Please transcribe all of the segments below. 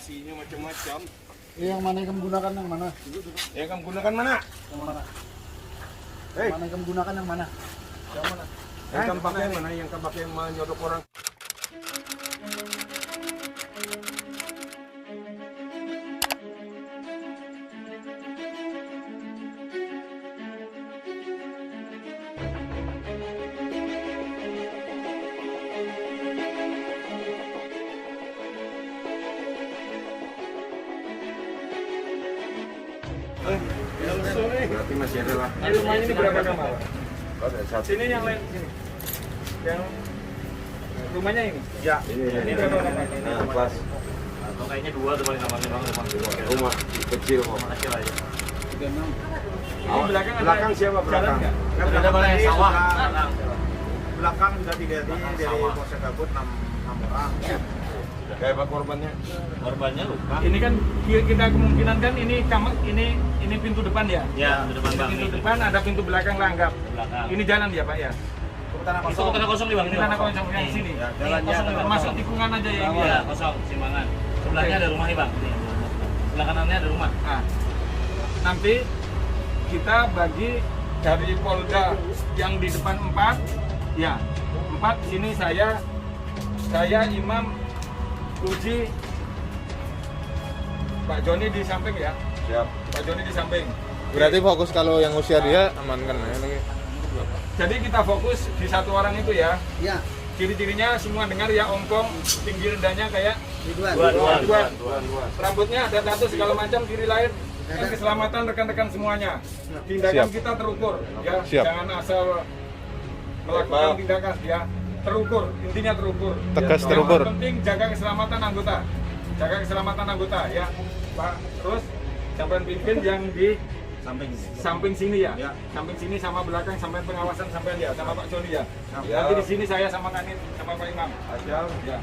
Nasinya macam-macam. Yang mana yang kamu gunakan yang mana? Yang kamu gunakan mana? Yang mana? Hei. Mana yang kamu gunakan yang mana? Yang mana? Yang kamu pakai mana? Yang kamu pakai menyodok orang? Berarti masih ada lah. Ini rumahnya ini berapa kamar? Ada satu. Sini yang lain sini. Yang rumahnya ini. Ya. Ini berapa kamar? Nah, pas Atau kayaknya dua tuh paling kamarnya bang, rumah kecil kok. rumah kecil aja. Ini belakang ada Belakang siapa jalan belakang? nggak? Kan Ada mana yang sawah? Belakang sudah diganti dari Polsek Gabut 6 orang. Kayak apa korbannya? Korbannya luka. Ini kan kita kemungkinan kan ini kamar ini pintu depan ya. Ya, di depan bang. Pintu depan ada pintu belakang langgap. Belakang. Ini jalan ya Pak ya. Itu tanah kosong nih bang. Ini tanah kosong yang sini. Ya, Ini jalannya kosong nih, Bang. Termasuk tikungan aja ya ini. Iya, kosong, simpangan. Sebelahnya ada rumah nih bang. Ini. Sebelah kanannya ada rumah. Nah, nanti kita bagi dari Polda yang di depan 4 ya 4 sini saya Imam Uji Pak Joni di samping ya. Siap. Pak Joni di samping. Berarti fokus kalau yang usia dia amankan ya lagi. Jadi kita fokus di satu orang itu ya. Ya, Ciri-cirinya semua dengar ya, ompong, tinggi rendahnya kayak dua. dua. Rambutnya ada tato segala macam, kiri lain. Kan keselamatan rekan-rekan semuanya. Tindakan Siap. kita terukur ya. Siap. Jangan asal melakukan tindakan ya. Terukur, intinya terukur. Tegas Yang terukur. penting jaga keselamatan anggota. Jaga keselamatan anggota ya. Pak, terus sampai pimpin yang di samping sini ya. Samping sini sama belakang sampai pengawasan sampai ya sama Pak Joni ya. Nanti di sini saya sama Kanit sama Pak Imam. Siap. Ya.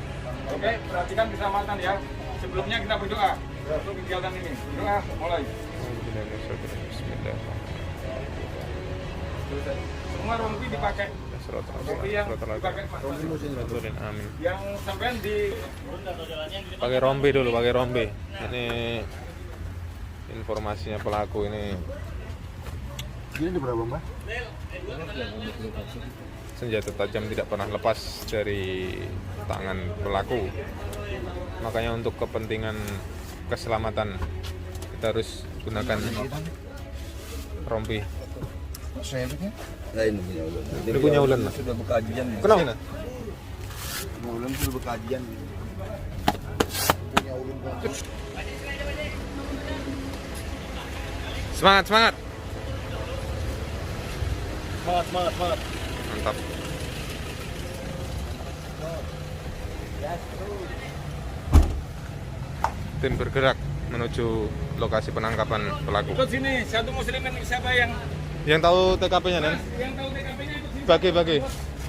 Oke, perhatikan keselamatan ya. Sebelumnya kita berdoa untuk kegiatan ini. Doa mulai. Semua rompi dipakai. Rompi yang dipakai Pak. Amin. Yang sampean di Pakai rompi dulu, pakai rompi. Ini informasinya pelaku ini. Ini di berapa, Mbak? Senjata tajam tidak pernah lepas dari tangan pelaku. Makanya untuk kepentingan keselamatan kita harus gunakan rompi. Saya pikir. Nah, ini punya ulen. Ini punya ulen lah. Sudah berkajian. Kenapa? Ulen sudah berkajian. Punya ulun kan. Semangat, semangat. Semangat. Mantap. Tim bergerak menuju lokasi penangkapan pelaku. ikut sini. Satu muslimin siapa yang Yang tahu TKP-nya, Nen? yang tahu TKP-nya ikut sini.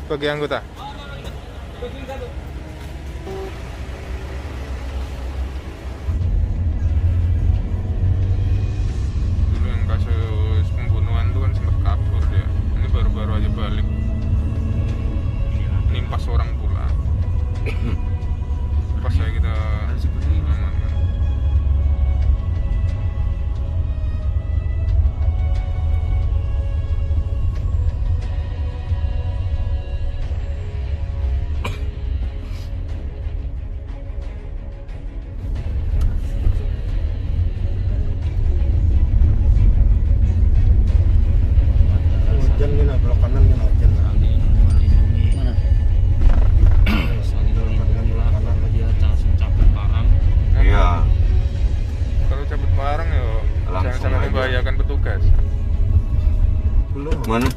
Bagi anggota. Ikut sini satu. Dulu yang kasus pembunuhan itu kan sempat kabur dia. Ini baru-baru aja balik. Nimpas orang pula. Pas saya kita amankan. Hujan nih, belok kanan nih, hujan. Mana? Iya. Kalau cabut barang ya jangan Langsung sampai aja. membahayakan petugas. Mana?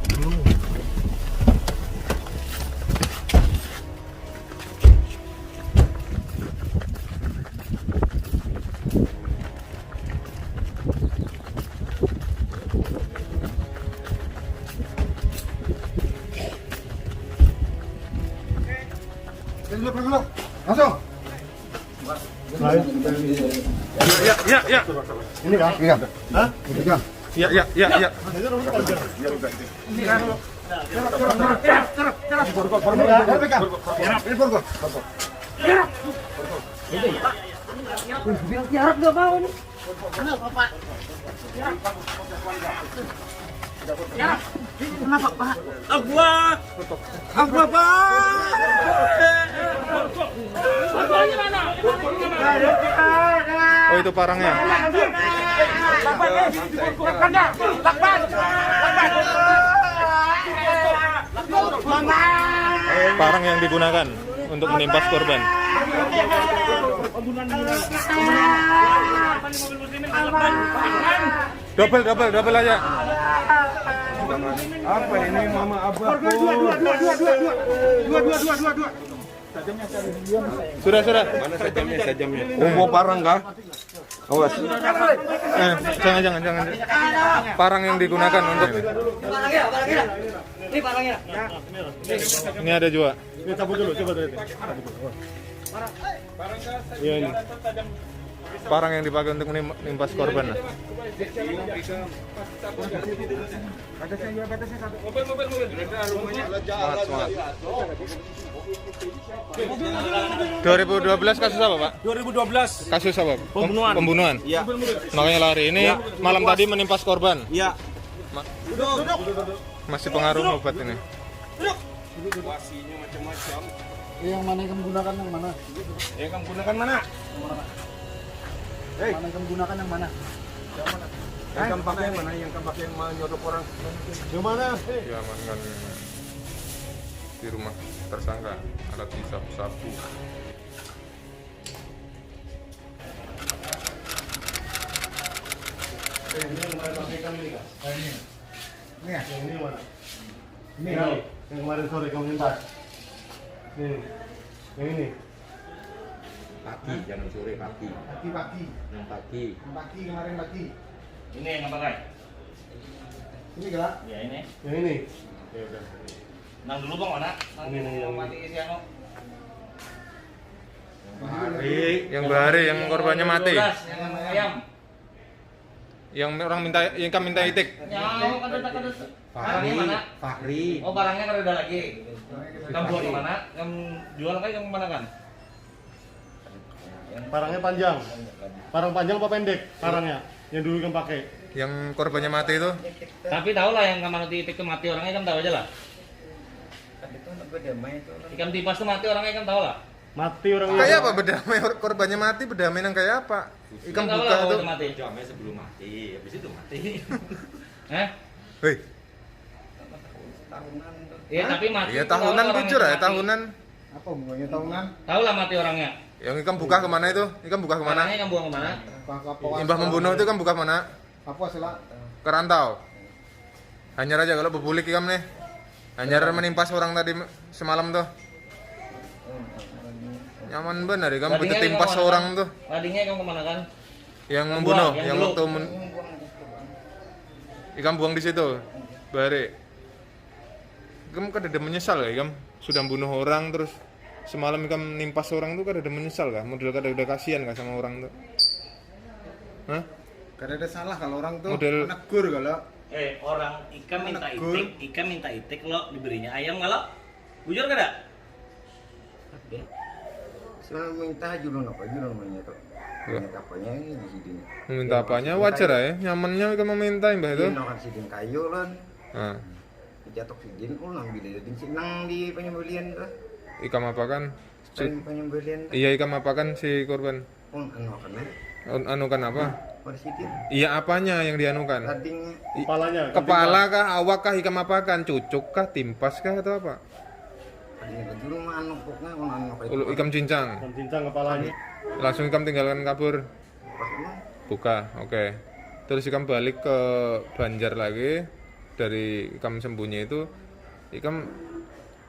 Belok. Langsung. Ya. Ini kan? Iya. Hah? Ini kan? Ya. Bilang tiarap nggak mau nih. Kenapa Pak? Kenapa Pak? Apa Pak? Oh itu parangnya. Parang yang digunakan untuk menimpas korban. Double aja. Apa ini mama abah? Dua. Sudah. Mana sajamnya? Mau parang kah? Awas. Jangan. Parang yang digunakan untuk Ini parangnya. ini ada juga. Ini cabut dulu, coba lihat. Iya ini. Parang yang dipakai untuk menimpas korban. Nah. Semangat. 2012 kasus apa, Pak? 2012. Kasus apa? Pembunuhan. Pembunuhan. Iya. Makanya lari. Ini malam tadi menimpas korban. Iya. Masih pengaruh obat ini. Situasinya macam-macam. Yang mana yang kamu gunakan yang mana? Yang kamu gunakan mana? Mana yang kamu gunakan yang mana? Yang kamu pakai mana? Yang kamu pakai menyodok orang? Yang mana? Diamankan di rumah tersangka alat hisap sabu. Ini ya? Yang ini mana? Ini yang kemarin sore kamu nimpas. Nih. Yang ini. Pagi, jangan sore, pagi. Pagi. Yang pagi. Pagi kemarin pagi. Ini yang pakai. Ini galak. Ya ini. Yang ini. Ya udah. Nang dulu bang mana? Nang Ini, yang ini. mati isi anu. Yang bahari yang korbannya mati. 12, yang ayam. Yang orang minta itik. Yang kada. Barangnya mana? Fahri. Oh barangnya kada ada lagi. Kamu buang kemana? Kamu jual kan yang mana kan? Parangnya panjang. Parang panjang apa pendek? Parangnya yang dulu kamu pakai. Yang korbannya mati itu Tapi tahu lah yang kamar titik itu mati orangnya kan tahu aja lah. Ikan tipas itu mati orangnya kan tahu lah. Mati orang kayak apa berdamai korbannya mati berdamai yang kayak apa? Ikan Tahu buka lah itu. kalau mati. Jamnya sebelum mati, habis itu mati. Eh? Hei, Iya tapi mati. iya itu tahu tahunan orangnya jujur ya mati. tahunan. apa hubungannya tahunan? Tahu lah mati orangnya. Yang ikan buka kemana itu? Ikan buka kemana? Orangnya kan buang kemana? Imbah membunuh itu kan buka mana? Apa sila? Ke rantau. Hanyar aja kalau bebulik ikan nih. Hanyar menimpas orang tadi semalam tuh. Nyaman benar ikan Ladingnya ketimpas kamu kemana, orang kan? tuh. Ladingnya kamu kemana kan? Yang membunuh, yang yang dulu. waktu ikan buang di situ. Bare. Kamu kan ada menyesal ya, Ikam? Sudah bunuh orang terus semalam Ikam nimpas orang tuh kan ada menyesal kah? Model kan udah kasihan kah sama orang tuh? Hah? Karena ada salah kalau orang tuh Model- menegur kalau Orang ikan minta Menegur. ikan minta itik lo diberinya ayam kalau bujur kada? Soalnya minta julun apa julun namanya tuh. Minta apanya ini di sini. Meminta apanya wajar ya? Nyamannya Ikam meminta Mbah itu. Ini kan sidin kayu lan. Nah, Jatuh sidin ulang bila dia sinang di penyembelian tuh. Ikam apa kan? Penyembelian tuh. Iya Ikam apa kan si korban? Anu kan Anukan apa? pada sidin. Iya apanya yang dianukan? Ladingnya kepalanya. Kepala kah, awak kah, Ikam apakan? Cucuk kah, timpas kah atau apa? ladingnya dulu mah anu pokoknya anu apa Ulu Ikam cincang. Kan cincang kepalanya. Langsung Ikam tinggalkan kabur. Buka, oke. Terus Ikam balik ke Banjar lagi. Dari Ikam sembunyi itu Ikam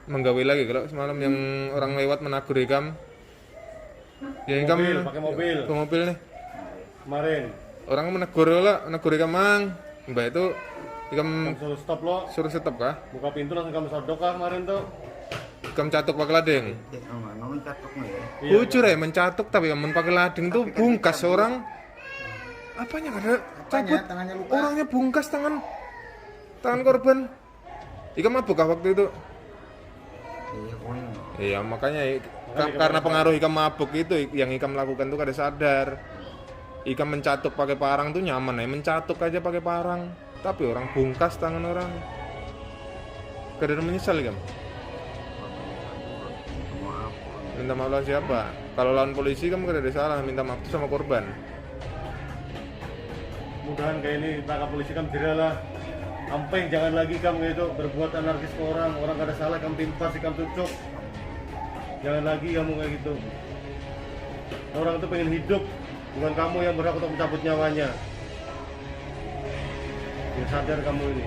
menggawe lagi kalau semalam yang orang lewat menagur Ikam. Ya Ikam Mobil, pakai mobil. Ke mobil nih. Kemarin Orang menegur lah, menegur Ikam mang. Mbak itu Ikam kamu suruh stop lo, suruh stop kah? buka pintu langsung kamu sodok kah kemarin tuh? Ikam catuk pakai lading. anu catok nih ya. Jujur ya mencatuk tapi yang pakai lading tuh bungkas orang. Apanya kada cabut? Tangannya luka. Orangnya bungkas tangan korban. Ikam mabuk kah waktu itu? Iya pokoknya. Iya makanya karena pengaruh Ikam mabuk itu yang Ikam lakukan tuh kada sadar. Ikam mencatuk pakai parang tuh nyaman ya, mencatuk aja pakai parang, tapi orang bungkas tangan orang. Kada menyesal Ikam. Minta maaf lawan siapa? Kalau lawan polisi kamu kada ada salah, minta maaf tuh sama korban. Mudahan kayak ini tangkap polisi kamu jeralah. Ampeng jangan lagi kamu itu berbuat anarkis ke orang kada salah kamu timpas kamu tucuk. Jangan lagi kamu kayak gitu. Orang itu pengen hidup, bukan kamu yang berhak untuk mencabut nyawanya. Ya sadar kamu ini.